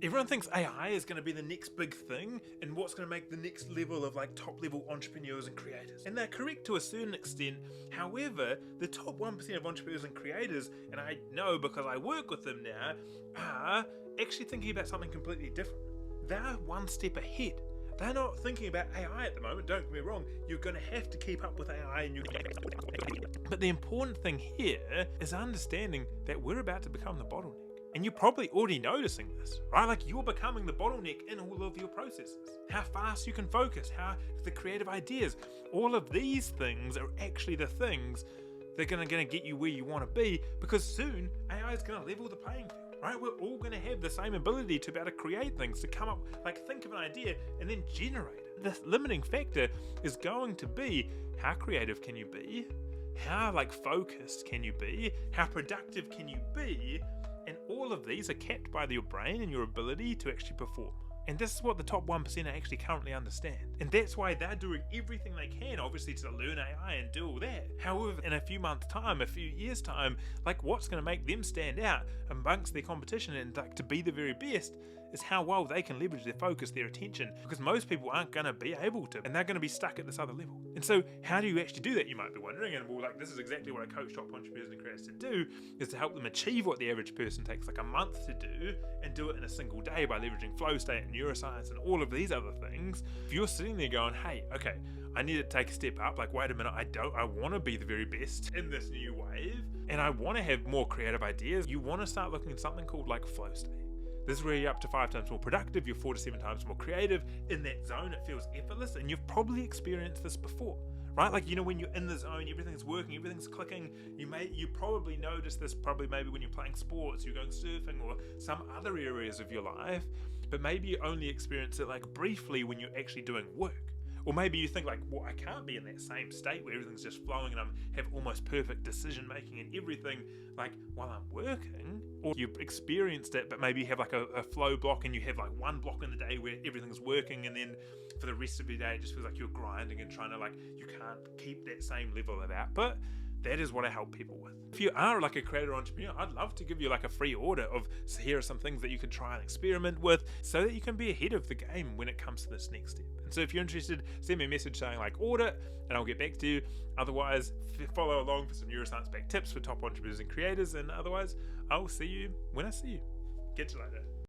Everyone thinks AI is going to be the next big thing and what's going to make the next level of like top level entrepreneurs and creators. And they're correct to a certain extent. However, the top 1% of entrepreneurs and creators, and I know because I work with them now, are actually thinking about something completely different. They're one step ahead. They're not thinking about AI at the moment, don't get me wrong. You're going to have to keep up with AI and but the important thing here is understanding that we're about to become the bottleneck. And you're probably already noticing this, right? Like you're becoming the bottleneck in all of your processes. How fast you can focus, how the creative ideas, all of these things are actually the things that are going to get you where you want to be, because soon AI is going to level the playing field, right? We're all going to have the same ability to be able to create things, to come up, like think of an idea and then generate it. The limiting factor is going to be how creative can you be? How like focused can you be? How productive can you be? And all of these are capped by your brain and your ability to actually perform. And this is what the top 1% actually currently understand. And that's why they're doing everything they can, obviously, to learn AI and do all that. However, in a few months' time, a few years' time, like what's going to make them stand out amongst their competition and like to be the very best is how well they can leverage their focus, their attention, because most people aren't going to be able to, and they're going to be stuck at this other level. And so how do you actually do that, you might be wondering? And well, like this is exactly what I coach top entrepreneurs and creators to do, is to help them achieve what the average person takes like a month to do, and do it in a single day by leveraging flow state and neuroscience and all of these other things. If you're sitting there going, hey, okay, I need to take a step up, like wait a minute, I want to be the very best in this new wave, and I want to have more creative ideas, you want to start looking at something called like flow state. This is where you're up to 5 times more productive, you're 4 to 7 times more creative. In that zone, it feels effortless, and you've probably experienced this before, right? Like, you know, when you're in the zone, everything's working, everything's clicking. You probably notice this maybe when you're playing sports, you're going surfing, or some other areas of your life, but maybe you only experience it like briefly when you're actually doing work. Or maybe you think like, well, I can't be in that same state where everything's just flowing and I have almost perfect decision making and everything like while I'm working. Or you've experienced it, but outbut you have like a flow block and you have like one block in the day where everything's working, and then for the rest of your day it just feels like you're grinding and trying to like, you can't keep that same level of output. That is what I help people with. If you are like a creator entrepreneur, I'd love to give you like a free order of, so here are some things that you can try and experiment with so that you can be ahead of the game when it comes to this next step. And so if you're interested, send me a message saying like order and I'll get back to you. Otherwise, follow along for some neuroscience backed tips for top entrepreneurs and creators. And otherwise, I'll see you when I see you. Catch you later.